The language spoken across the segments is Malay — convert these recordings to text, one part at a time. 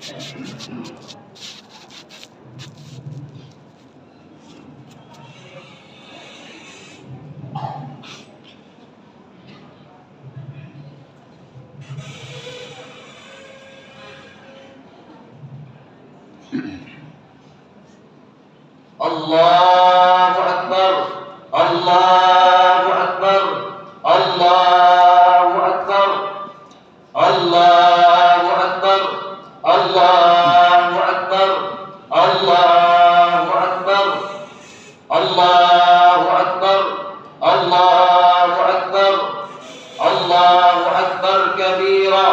Allahu Akbar, Allahu Akbar, Allahu Akbar, Allahu Akbar, Allahu Akbar, Allahu Akbar, Allahu Akbar, Allahu Akbar, Allahu Akbar kabira,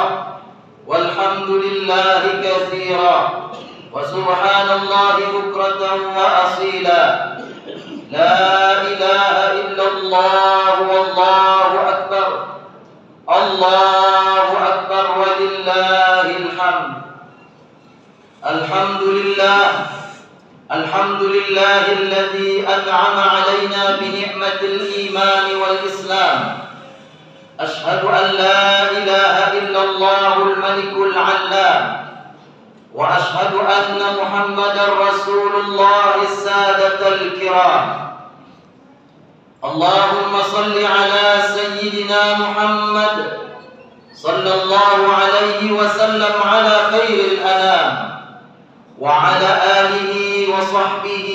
walhamdulillahi katsira, wa subhanallahi bukratan wa asila. La ilaha illallah wallahu akbar. Allahu akbar walillahil hamd. Alhamdulillah, alhamdulillahilladzi an'ama 'alaina bi ni'matil iman wal islam. Ashhadu an la ilaha illallahul malikul 'allam. وأشهد أن محمدا رسول الله السادة الكرام. اللهم صل على سيدنا محمد صلى الله عليه وسلم على خير الأنام وعلى آله وصحبه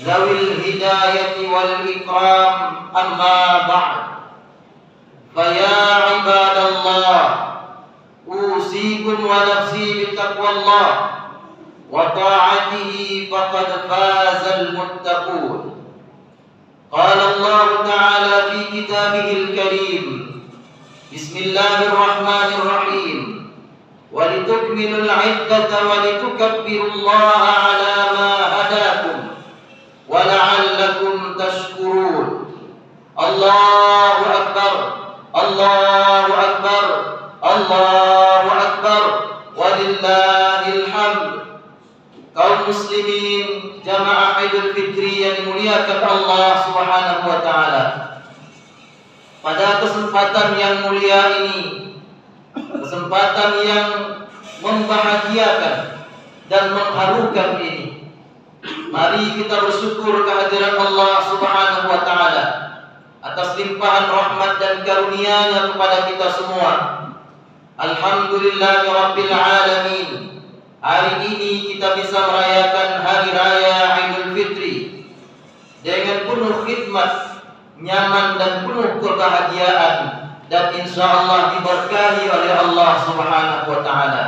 ذوي الهداية والإكرام. أما بعد، فيا عباد الله، أوصيكم ونفسي بتقوى الله وطاعته فقد فاز المتقون. قال الله تعالى في كتابه الكريم: بسم الله الرحمن الرحيم، ولتكملوا العدة ولتكبروا الله على ما هداكم ولعلكم تشكرون. الله أكبر، الله أكبر، Allahu Akbar walillahil hamd. Kaum muslimin jamaah Idul Fitri yang dimuliakan Allah Subhanahu wa taala. Pada kesempatan yang mulia ini, kesempatan yang membahagiakan dan mengharukan ini, mari kita bersyukur kehadiran Allah Subhanahu wa taala atas limpahan rahmat dan karunia-Nya kepada kita semua. Alhamdulillahi Rabbil Alamin. Hari ini kita bisa merayakan Hari Raya Idul Fitri dengan penuh khidmat, nyaman dan penuh kebahagiaan, dan insyaallah diberkahi oleh Allah Subhanahu wa taala.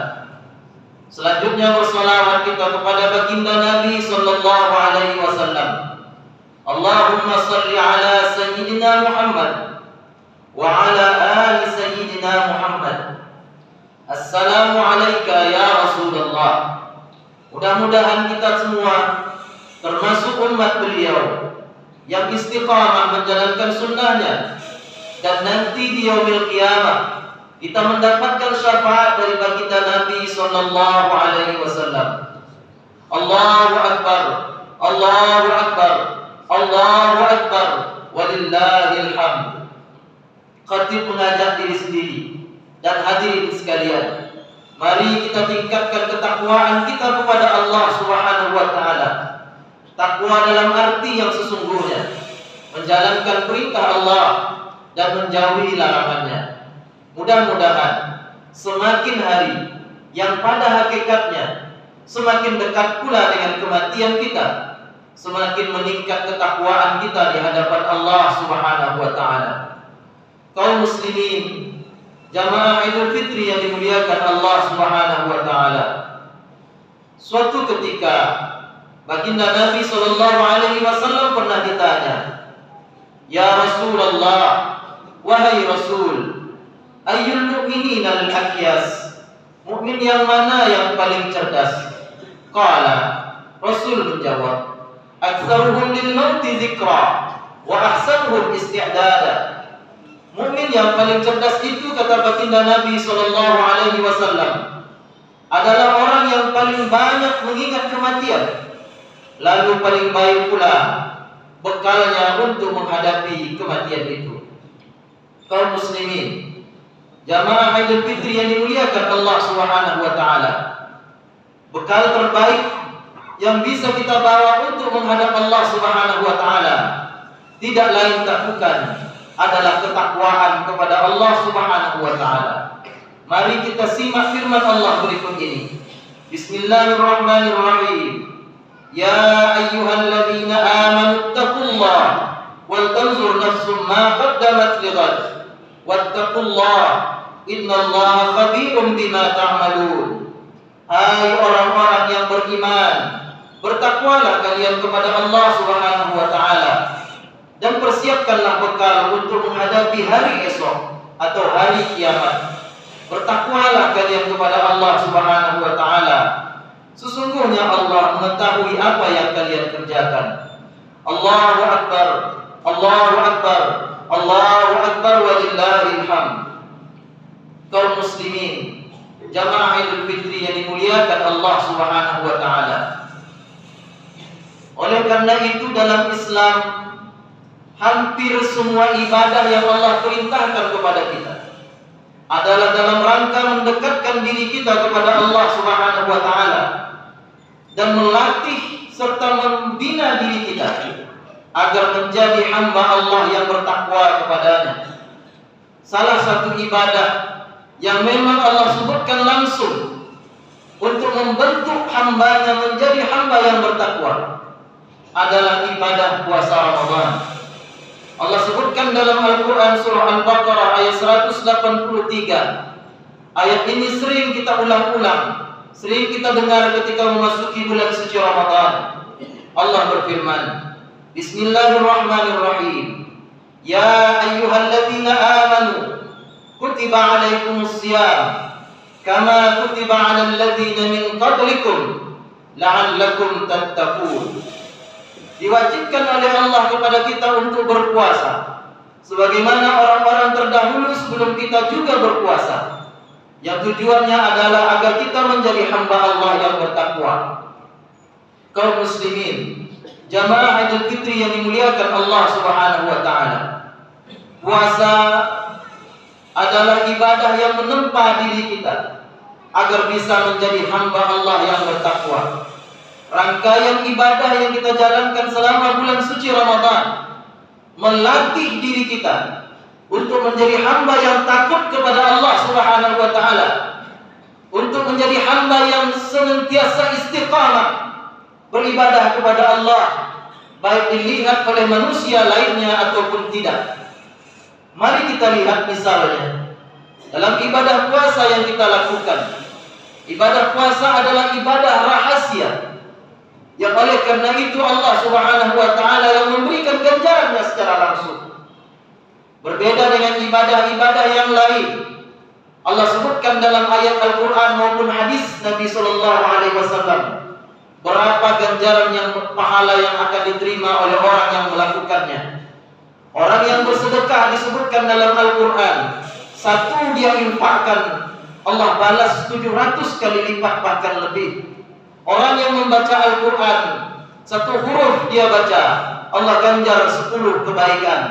Selanjutnya bersolawat kita kepada baginda Nabi sallallahu alaihi wasallam. Allahumma salli ala sayyidina Muhammad wa ala ali sayyidina Muhammad. Assalamu alayka ya Rasulullah. Mudah-mudahan kita semua, termasuk umat beliau, yang istiqamah menjalankan sunnahnya, dan nanti di yaumil qiyamah kita mendapatkan syafaat dari baginda Nabi sallallahu alaihi wasallam. Allahu Akbar, Allahu Akbar, Allahu Akbar walillahil hamd. Khatib mengajak diri sendiri dan hadirin sekalian, mari kita tingkatkan ketakwaan kita kepada Allah Subhanahu wa taala. Takwa dalam arti yang sesungguhnya, menjalankan perintah Allah dan menjauhi larangannya. Mudah-mudahan semakin hari yang pada hakikatnya semakin dekat pula dengan kematian kita, semakin meningkat ketakwaan kita di hadapan Allah Subhanahu wa taala. Kaum muslimin jamaah Idul Fitri yang dimuliakan Allah Subhanahu wa taala. Suatu ketika baginda Nabi sallallahu alaihi wasallam pernah ditanya, "Ya Rasulullah, wahai Rasul, ayyul mu'minina al-akyas?" Mukmin yang mana yang paling cerdas? Qala, Rasul menjawab, "Aktsaruhum lil mauti dzikra wa ahsanuhum isti'dada." Mukmin yang paling cerdas itu, kata baginda Nabi sallallahu alaihi wasallam, adalah orang yang paling banyak mengingat kematian, lalu paling baik pula bekalnya untuk menghadapi kematian itu. Kaum muslimin, jamaah Idul Fitri yang dimuliakan Allah Subhanahu wa taala, bekal terbaik yang bisa kita bawa untuk menghadap Allah Subhanahu wa taala tidak lain tak bukan adalah ketakwaan kepada Allah Subhanahu wa taala. Mari kita simak firman Allah berikut ini. Bismillahirrahmanirrahim. Ya ayyuhalladzina amanu taqullaha wal tanzur nafsum ma qaddamat lighad wattaqullaha innallaha khabirum bima ta'malun. Hai orang-orang yang beriman, bertakwalah kalian kepada Allah Subhanahu wa taala dan persiapkanlah bekal untuk menghadapi hari esok atau hari kiamat. Bertakwalah kalian kepada Allah Subhanahu wa taala. Sesungguhnya Allah mengetahui apa yang kalian kerjakan. Allahu akbar. Allahu akbar. Allahu akbar walillahil hamd. Kaum muslimin, jamaah Idul Fitri yang dimuliakan Allah Subhanahu wa taala. Oleh karena itu dalam Islam hampir semua ibadah yang Allah perintahkan kepada kita adalah dalam rangka mendekatkan diri kita kepada Allah Subhanahu wa taala dan melatih serta membina diri kita agar menjadi hamba Allah yang bertakwa kepadanya. Salah satu ibadah yang memang Allah sebutkan langsung untuk membentuk hambanya menjadi hamba yang bertakwa adalah ibadah puasa Ramadan. Allah sebutkan dalam Al-Quran surah Al-Baqarah ayat 183. Ayat ini sering kita ulang-ulang, sering kita dengar ketika memasuki bulan suci Ramadan. Allah berfirman, Bismillahirrahmanirrahim. Ya ayyuhalladzina amanu kutiba alaikumusiyam kama kutiba alal ladzina min qablikum la'allakum tattaqun. Diwajibkan oleh Allah kepada kita untuk berpuasa sebagaimana orang-orang terdahulu sebelum kita juga berpuasa, yang tujuannya adalah agar kita menjadi hamba Allah yang bertakwa. Kaum muslimin, jamaah Idul Fitri yang dimuliakan Allah Subhanahu wa taala, puasa adalah ibadah yang menempa diri kita agar bisa menjadi hamba Allah yang bertakwa. Rangkaian ibadah yang kita jalankan selama bulan suci Ramadan melatih diri kita untuk menjadi hamba yang takut kepada Allah Subhanahu wa taala, untuk menjadi hamba yang senantiasa istiqamah beribadah kepada Allah, baik dilihat oleh manusia lainnya ataupun tidak. Mari kita lihat misalnya dalam ibadah puasa yang kita lakukan. Ibadah puasa adalah ibadah rahasia yang oleh karena itu Allah Subhanahu wa taala yang memberikan ganjarannya secara langsung. Berbeda dengan ibadah-ibadah yang lain. Allah sebutkan dalam ayat Al-Qur'an maupun hadis Nabi sallallahu alaihi wasallam berapa ganjaran yang pahala yang akan diterima oleh orang yang melakukannya. Orang yang bersedekah disebutkan dalam Al-Qur'an, satu dia infakkan Allah balas 700 kali lipat bahkan lebih. Orang yang membaca Al-Quran, satu huruf dia baca, Allah ganjar 10 kebaikan.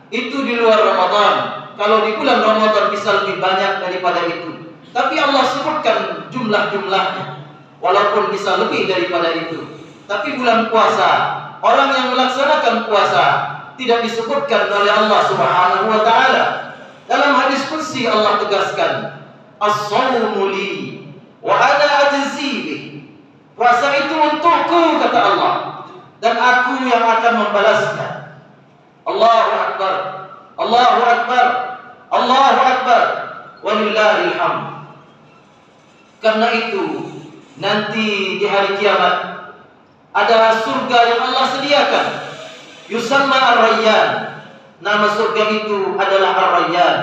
Itu di luar Ramadan. Kalau di bulan Ramadan bisa lebih banyak daripada itu. Tapi Allah sebutkan jumlah-jumlahnya, walaupun bisa lebih daripada itu. Tapi bulan puasa, orang yang melaksanakan puasa tidak disebutkan oleh Allah Subhanahu wa taala. Dalam hadis qudsi Allah tegaskan, As-sawmu li wa ana ajzi bih. Puasa itu untukku, kata Allah, dan aku yang akan membalasnya. Allahu akbar. Allahu akbar. Allahu akbar. Walillahil hamd. Karena itu nanti di hari kiamat ada surga yang Allah sediakan. Yusamma Ar-Rayyan. Nama surga itu adalah Ar-Rayyan.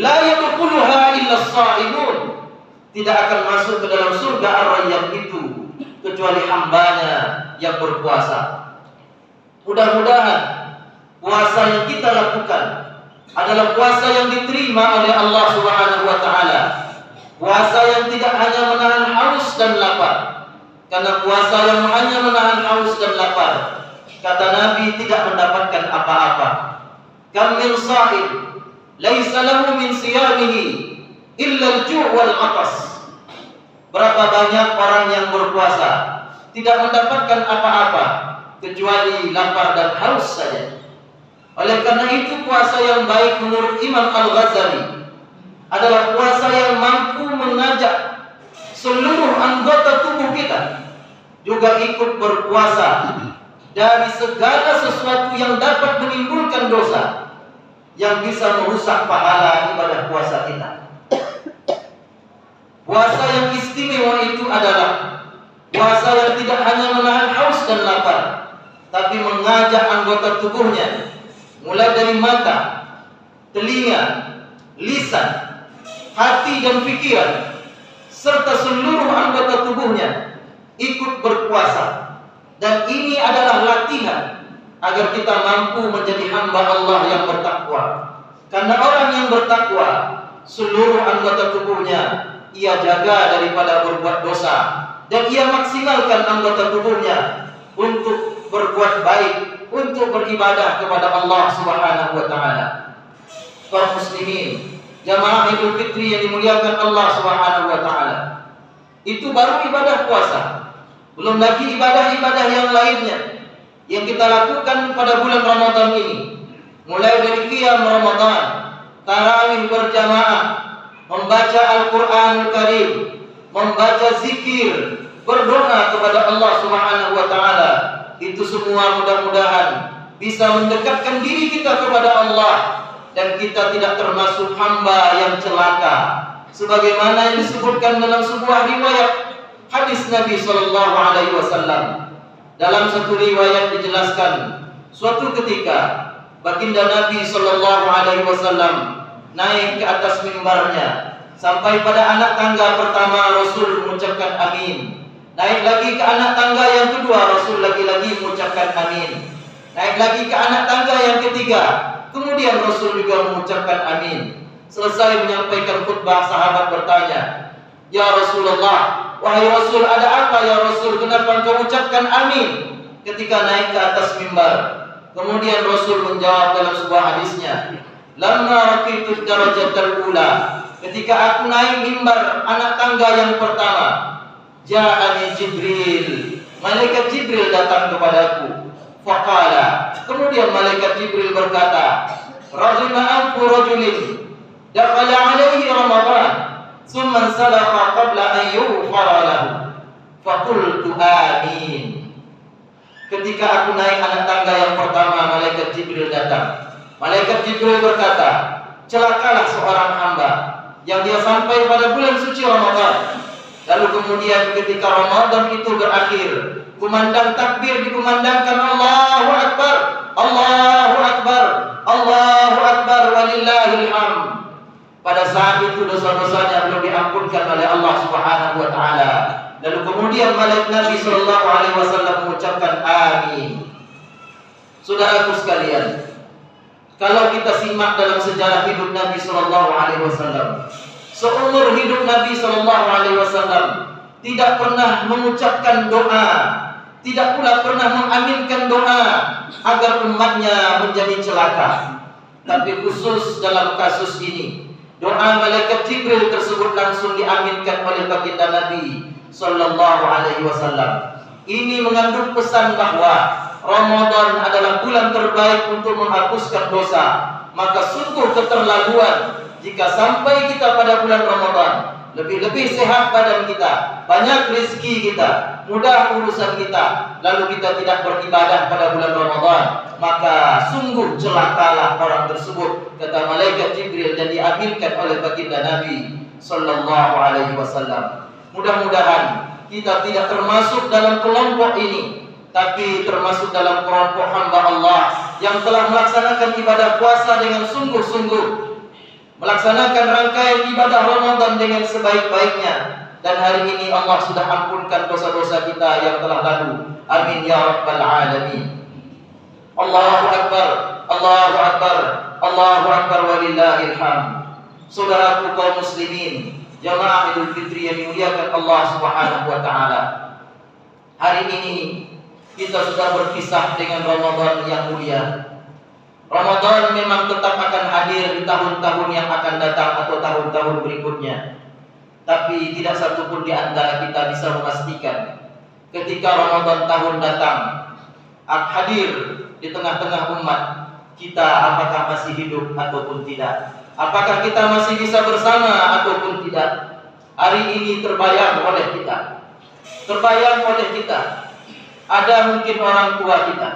La yadkhuluha illa as-sha'imun. Tidak akan masuk ke dalam surga Ar-Rayyan itu kecuali hambanya yang berpuasa. Mudah-mudahan puasa yang kita lakukan adalah puasa yang diterima oleh Allah Subhanahu wa taala. Puasa yang tidak hanya menahan haus dan lapar. Karena puasa yang hanya menahan haus dan lapar, kata Nabi, tidak mendapatkan apa-apa. Kam min sha'im laisa lahu min siyamihi illa al-ju' wal 'atas. Berapa banyak orang yang berpuasa tidak mendapatkan apa-apa kecuali lapar dan haus saja. Oleh karena itu puasa yang baik menurut Imam Al-Ghazali adalah puasa yang mampu mengajak seluruh anggota tubuh kita juga ikut berpuasa dari segala sesuatu yang dapat menimbulkan dosa yang bisa merusak pahala ibadah puasa kita. Puasa yang istimewa itu adalah puasa yang tidak hanya menahan haus dan lapar, tapi mengajak anggota tubuhnya, mulai dari mata, telinga, lisan, hati dan pikiran, serta seluruh anggota tubuhnya ikut berpuasa. Dan ini adalah latihan agar kita mampu menjadi hamba Allah yang bertakwa. Karena orang yang bertakwa, seluruh anggota tubuhnya ia jaga daripada berbuat dosa, dan ia maksimalkan anggota tubuhnya untuk berbuat baik, untuk beribadah kepada Allah Subhanahu wa taala. Kaum muslimin, jamaah Idul Fitri yang dimuliakan Allah Subhanahu wa taala, itu baru ibadah puasa. Belum lagi ibadah-ibadah yang lainnya yang kita lakukan pada bulan Ramadan ini. Mulai dari qiyam Ramadan, tarawih berjamaah, membaca Al-Quranul Karim, membaca zikir, berdoa kepada Allah Subhanahu wa taala. Itu semua mudah-mudahan bisa mendekatkan diri kita kepada Allah, dan kita tidak termasuk hamba yang celaka, sebagaimana yang disebutkan dalam sebuah riwayat hadis Nabi sallallahu alaihi wasallam. Dalam satu riwayat dijelaskan, suatu ketika baginda Nabi sallallahu alaihi wasallam naik ke atas mimbarnya, sampai pada anak tangga pertama Rasul mengucapkan amin. Naik lagi ke anak tangga yang kedua, Rasul lagi-lagi mengucapkan amin. Naik lagi ke anak tangga yang ketiga, kemudian Rasul juga mengucapkan amin. Selesai menyampaikan khutbah, sahabat bertanya, "Ya Rasulullah, wahai Rasul, ada apa ya Rasul? Kenapa engkau ucapkan amin ketika naik ke atas mimbar?" Kemudian Rasul menjawab dalam sebuah hadisnya, "Lamma raqitu darajatal ula." Ketika aku naik mimbar anak tangga yang pertama, ja'ani Jibril. Malaikat Jibril datang kepadaku. Faqala. Kemudian malaikat Jibril berkata, "Raghima anfu rajulin dakhala alaihi Ramadan, thumma salakha qabla an yughfara lahu." Faqultu amin. Ketika aku naik anak tangga yang pertama, malaikat Jibril datang. Malaikat Jibril berkata, "Celakalah seorang hamba yang dia sampai pada bulan suci Ramadan, lalu kemudian ketika Ramadan itu berakhir, kumandang takbir dikumandangkan, Allahu Akbar, Allahu Akbar, Allahu Akbar, walillahil hamd. Pada saat itu dosa-dosanya belum diampunkan oleh Allah Subhanahu wa taala. Lalu kemudian malaikat Nabi sallallahu alaihi wasallam mengucapkan amin." Saudaraku sekalian, kalau kita simak dalam sejarah hidup Nabi sallallahu alaihi wasallam, seumur hidup Nabi sallallahu alaihi wasallam tidak pernah mengucapkan doa, tidak pula pernah mengaminkan doa agar umatnya menjadi celaka. Tapi khusus dalam kasus ini, doa malaikat Jibril tersebut langsung diaminkan oleh baginda Nabi sallallahu alaihi wasallam. Ini mengandung pesan bahwa Ramadan adalah bulan terbaik untuk menghapuskan dosa. Maka sungguh keterlaluan jika sampai kita pada bulan Ramadan, lebih-lebih sehat badan kita, banyak rezeki kita, mudah urusan kita, lalu kita tidak beribadah pada bulan Ramadan, maka sungguh celakalah orang tersebut, kata malaikat Jibril, dan diaminkan oleh baginda Nabi sallallahu alaihi wasallam. Mudah-mudahan kita tidak termasuk dalam kelompok ini, tapi termasuk dalam kelompok hamba Allah yang telah melaksanakan ibadah puasa dengan sungguh-sungguh, melaksanakan rangkaian ibadah Ramadan dengan sebaik-baiknya, dan hari ini Allah sudah ampunkan dosa-dosa kita yang telah lalu. Amin ya rabbal alamin. Allahu Akbar, Allahu Akbar, Allahu Akbar, walillahil hamd. Saudaraku kaum muslimin, jamaah Idul Fitri yang dimuliakan Allah Subhanahu wa taala, hari ini kita sudah berpisah dengan Ramadan yang mulia. Ramadan memang tetap akan hadir di tahun-tahun yang akan datang atau tahun-tahun berikutnya. Tapi tidak satupun di antara kita bisa memastikan ketika Ramadan tahun datang hadir di tengah-tengah umat kita, apakah masih hidup ataupun tidak, apakah kita masih bisa bersama ataupun tidak. Hari ini terbayang oleh kita, ada mungkin orang tua kita,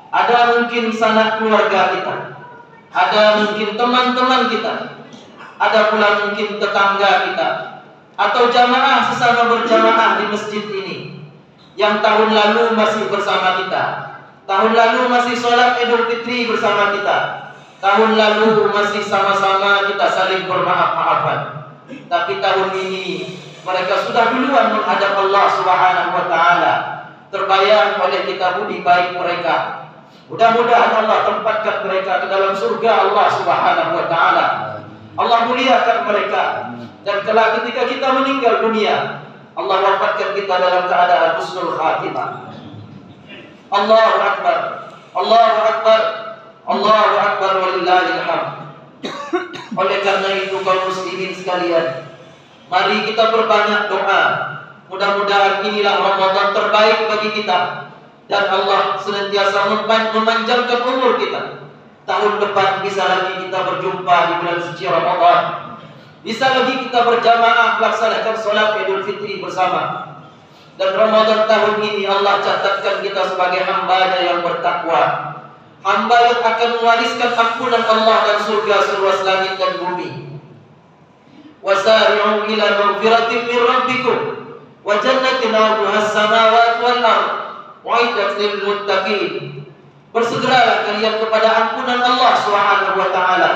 ada mungkin sanak keluarga kita, ada mungkin teman-teman kita, ada pula mungkin tetangga kita, atau jamaah sesama berjamaah di masjid ini yang tahun lalu masih bersama kita, tahun lalu masih sholat Idul Fitri bersama kita, tahun lalu masih sama-sama kita saling bermaaf-maafan. Tapi tahun ini mereka sudah duluan menghadap Allah Subhanahu wa taala. Terbayang oleh kita budi baik mereka. Mudah-mudahan Allah tempatkan mereka ke dalam surga Allah Subhanahu wa taala. Allah muliakan mereka, dan kelak ketika kita meninggal dunia, Allah wafatkan kita dalam keadaan husnul khatimah. Allahu akbar, Allahu akbar, Allahu akbar, walillahil hamd. Oleh karena itu kaum muslimin sekalian, mari kita perbanyak doa. Mudah-mudahan inilah Ramadan terbaik bagi kita, dan Allah senantiasa memanjangkan umur kita. Tahun depan bisa lagi kita berjumpa di bulan suci Ramadan, bisa lagi kita berjamaah melaksanakan sholat Idul Fitri bersama. Dan Ramadan tahun ini Allah catatkan kita sebagai hamba-Nya yang bertakwa, hamba yang akan mewariskan ampunan Allah dan surga seluas langit dan bumi. Wasari'u ila maghfiratin min rabbikum wa jannatin 'arduha as-samawati wal ardh u'iddat lil muttaqin. Bersegeralah kalian kepada ampunan Allah Subhanahu wa taala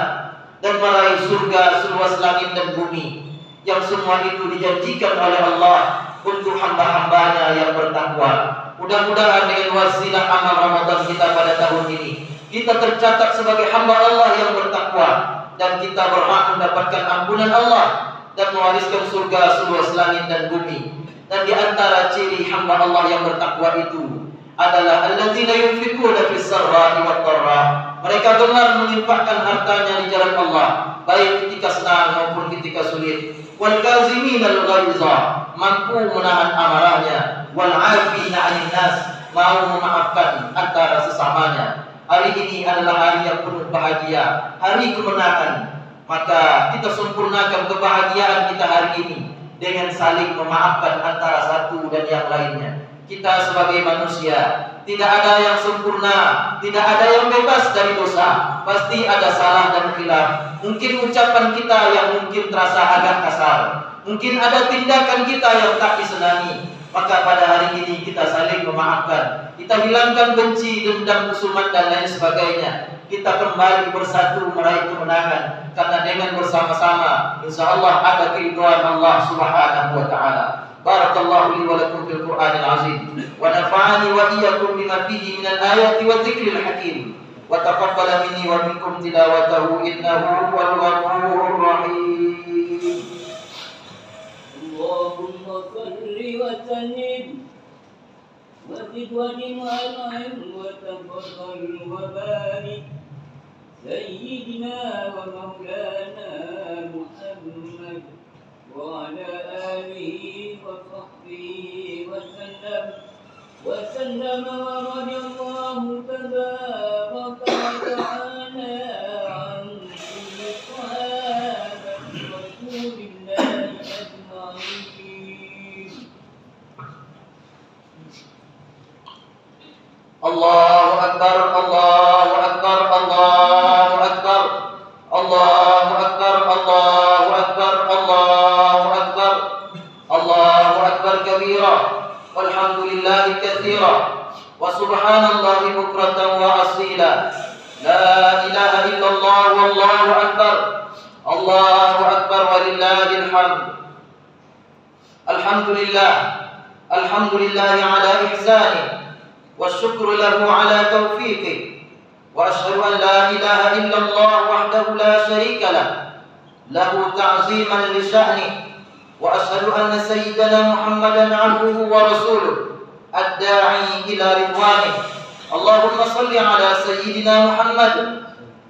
dan meraih surga seluas langit dan bumi, yang semua itu dijanjikan oleh Allah untuk hamba-hambanya yang bertakwa. Mudah-mudahan dengan wasilah amal Ramadan kita pada tahun ini, kita tercatat sebagai hamba Allah yang bertakwa, dan kita berhak mendapatkan ampunan Allah dan mewariskan surga seluas langit dan bumi. Dan di antara ciri hamba Allah yang bertakwa itu adalah alladzina yunfikuna fis sarra'i wat dharra. Mereka gemar menginfakkan hartanya di jalan Allah, baik ketika senang maupun ketika sulit. Wal kaziminal ghaiza, mampu menahan amarahnya. Wal 'afina 'anil nas, mau memaafkan antara sesamanya. Hari ini adalah hari yang penuh bahagia, hari kemenangan. Maka kita sempurnakan kebahagiaan kita hari ini dengan saling memaafkan antara satu dan yang lainnya. Kita sebagai manusia tidak ada yang sempurna, tidak ada yang bebas dari dosa. Pasti ada salah dan khilaf. Mungkin ucapan kita yang mungkin terasa agak kasar, mungkin ada tindakan kita yang tak disenangi. Maka pada hari ini kita saling memaafkan, kita hilangkan benci, dendam, kusumat dan lain sebagainya. Kita kembali bersatu meraih kemenangan, karena dengan bersama-sama insyaallah ada keridhaan Allah Subhanahu wa taala. Barakallahu li wa lakum fil Qur'anil azim, wa nafa'ani wa iyyakum bima fihi minal ayati wa dzikril hakim, wa taqabbala minni wa minkum tilawatahu innahu huwal ghafurur rahim. Allahumma salli wa sallim wa zid wa an'im wa tafaddal wa barik sayyidina wa maulana Muhammad wa ala alihi wa sahbihi wa sallam wa radiyallahu tabaraka wa ta'ala an kulli sahabati rasulillahi ajma'in. Allahu akbar, Allahu akbar, Allahu akbar, Allahu akbar, Allahu akbar, Allahu akbar, Allahu akbar kabira, walhamdulillahi katsira, wa subhanallahi bukratan wa asila. La ilaha illallah wallahu akbar, Allahu akbar walillahil hamd. Alhamdulillah, alhamdulillahi ala ihsanihi, والشكر له على توفيقه، وأشهد أن لا إله إلا الله وحده لا شريك له تعظيما لشأنه، وأشهد أن سيدنا محمدا عبده ورسوله الداعي إلى رضوانه. اللهم صل على سيدنا محمد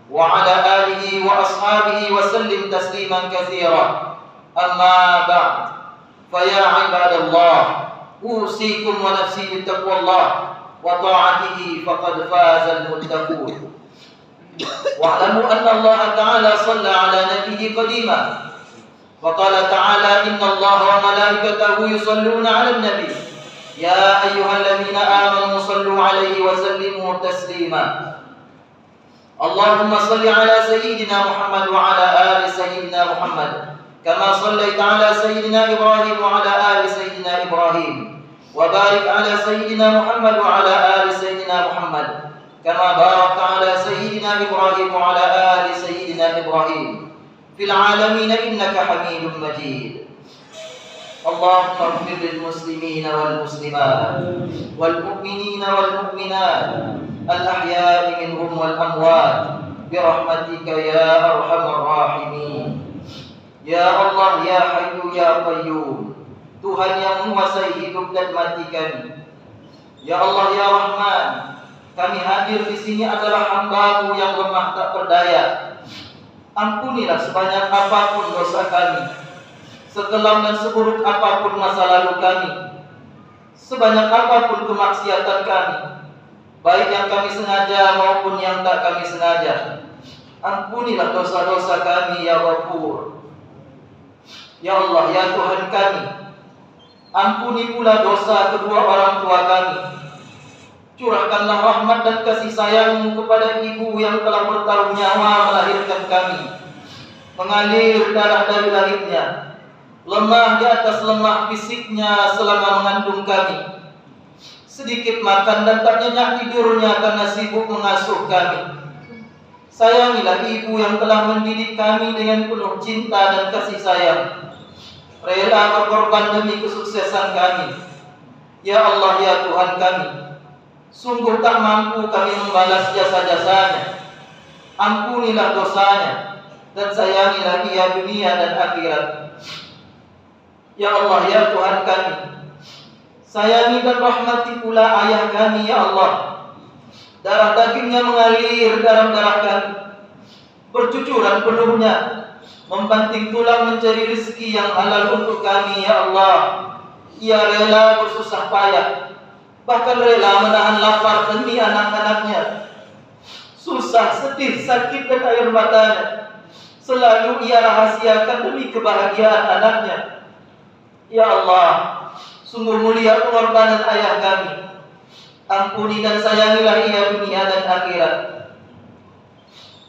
وعلى آله وأصحابه وسلم تسليما كثيرا. أما بعد فيا عباد الله أوصيكم ونفسي بتقوى الله وطاعته فقد فاز المتقون واعلموا أن الله تعالى صلى على نبيه قديما وقال تعالى إن الله وملائكته يصلون على النبي يا أيها الذين آمنوا صلوا عليه وسلموا تسليما اللهم صل على سيدنا محمد وعلى آل سيدنا محمد كما صليت على سيدنا إبراهيم وعلى آل سيدنا إبراهيم وبارك على سيدنا محمد وعلى آل سيدنا محمد كما باركت على سيدنا إبراهيم وعلى آل سيدنا إبراهيم في العالمين إنك حميد مجيد اللهم اغفر للمسلمين والمسلمات والمؤمنين والمؤمنات الأحياء منهم والأموات برحمتك يا أرحم الراحمين Ya Allah, ya Hayyu, ya Qayyum, Tuhan yang menguasai hidup dan mati kami. Ya Allah, ya Rahman, kami hadir di sini adalah hamba-Mu yang lemah tak berdaya. Ampunilah sebanyak apapun dosa kami, sekelam dan seburuk apapun masa lalu kami, sebanyak apapun kemaksiatan kami, baik yang kami sengaja maupun yang tak kami sengaja. Ampunilah dosa-dosa kami, ya Ghafur. Ya Allah, ya Tuhan kami, ampuni pula dosa kedua orang tua kami. Curahkanlah rahmat dan kasih sayang-Mu kepada ibu yang telah bertaruh nyawa melahirkan kami, mengalir darah dari lahirnya, lemah di atas lemah fisiknya selama mengandung kami, sedikit makan dan tak nyenyak tidurnya karena sibuk mengasuh kami. Sayangilah ibu yang telah mendidik kami dengan penuh cinta dan kasih sayang, rela berkorban demi kesuksesan kami. Ya Allah, ya Tuhan kami, sungguh tak mampu kami membalas jasa-jasanya. Ampunilah dosanya dan sayangilah ia dunia dan akhirat. Ya Allah, ya Tuhan kami, sayangi dan rahmati pula ayah kami, ya Allah. Darah dagingnya mengalir dalam darah kami, bercucuran penuhnya, membanting tulang mencari rezeki yang halal untuk kami, ya Allah. Ia rela bersusah payah, bahkan rela menahan lapar demi anak-anaknya. Susah, sedih, sakit dan air matanya selalu ia rahasiakan demi kebahagiaan anaknya. Ya Allah, sungguh mulia pengorbanan ayah kami. Ampuni dan sayangilah ia dunia dan akhirat.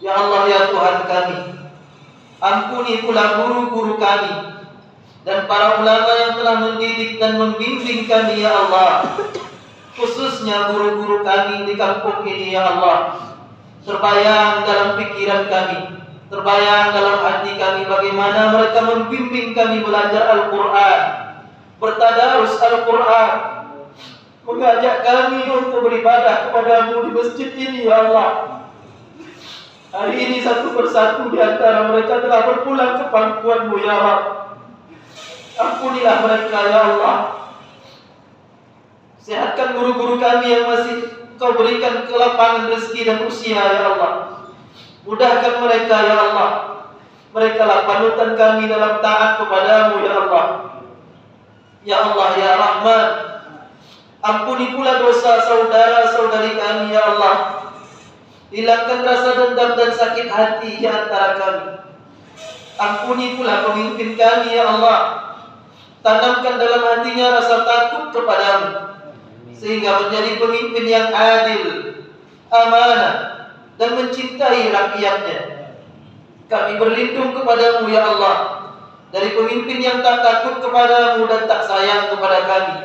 Ya Allah, ya Tuhan kami, ampuni pula guru-guru kami dan para ulama yang telah mendidik dan membimbing kami, ya Allah. Khususnya guru-guru kami di kampung ini, ya Allah. Terbayang dalam pikiran kami, terbayang dalam hati kami bagaimana mereka membimbing kami belajar Al-Quran, bertadarus Al-Quran, mengajak kami untuk beribadah kepada-Mu di masjid ini, ya Allah. Hari ini satu persatu di antara mereka telah berpulang ke pangkuan-Mu, ya Allah. Ampunilah mereka, ya Allah. Sehatkan guru-guru kami yang masih Kau berikan kelapangan rezeki dan usia, ya Allah. Mudahkan mereka, ya Allah. Mereka lah panutan kami dalam taat kepada-Mu, ya Allah. Ya Allah, ya Rahman, ampuni pula dosa saudara-saudari kami, ya Allah. Hilangkan rasa dendam dan sakit hati di antara kami. Ampuni pula pemimpin kami, ya Allah. Tanamkan dalam hatinya rasa takut kepada-Mu, sehingga menjadi pemimpin yang adil, amanah, dan mencintai rakyatnya. Kami berlindung kepada-Mu, ya Allah, dari pemimpin yang tak takut kepada-Mu dan tak sayang kepada kami.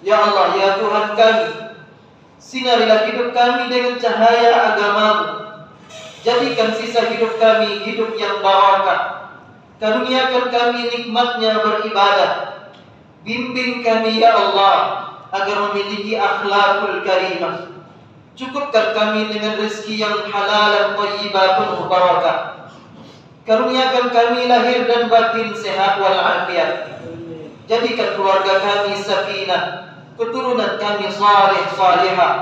Ya Allah, ya Tuhan kami, sinarilah hidup kami dengan cahaya agama-Mu. Jadikan sisa hidup kami hidup yang barakah. Karuniakan kami nikmatnya beribadah. Bimbing kami, ya Allah, agar memiliki akhlakul karimah. Cukupkan kami dengan rezeki yang halal dan thayyibah penuh barakah. Karuniakan kami lahir dan batin sehat walafiat. Jadikan keluarga kami sakinah, keturunan kami saleh salihah.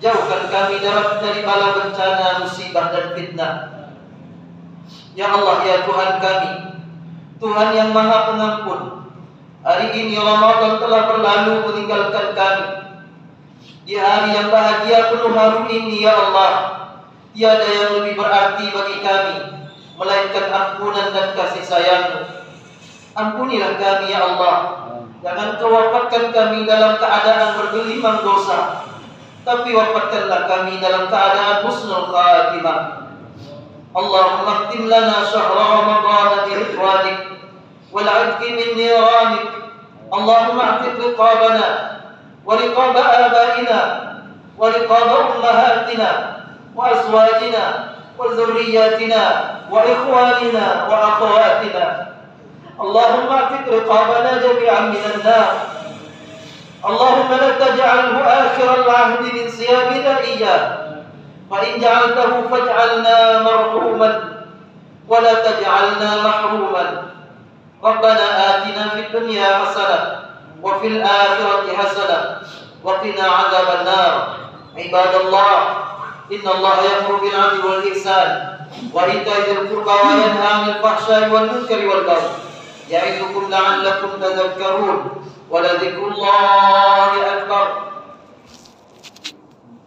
Jauhkan kami dari bala bencana, musibah dan fitnah. Ya Allah, ya Tuhan kami, Tuhan yang Maha Pengampun, hari ini Ramadan telah berlalu meninggalkan kami. Di hari yang bahagia penuh haru ini, ya Allah, tiada yang lebih berarti bagi kami melainkan ampunan dan kasih sayang-Mu. Ampunilah kami, ya Allah. Jangan Kau wafatkan kami dalam keadaan bergelimang dosa, tapi wafatkanlah kami dalam keadaan husnul khatimah. Allahumma khtim lana syahra Ramadan bi ridwanik wal 'idki min niranik. Allahumma a'tiq riqabana wa riqab abaina wa riqab ummahatina wa azwajina wa dhurriyyatina wa ikhwanina wa akhawatina. Allahumma a'tiq riqabana jami'an minan nar. Allahumma la taj'alhu akhir al-'ahd min siyamina iyyah. فإن جعلته فاجعلنا مرحوما ولا تجعلنا محروما. ربنا آتنا في الدنيا حسنة وفي الآخرة حسنة وقنا عذاب النار. عباد الله، إن الله يأمر بالعدل والإحسان وإيتاء ذي القربى وينهى عن الفحشاء والمنكر والبغي يعظكم لعلكم تذكرون. ولذكر الله أكبر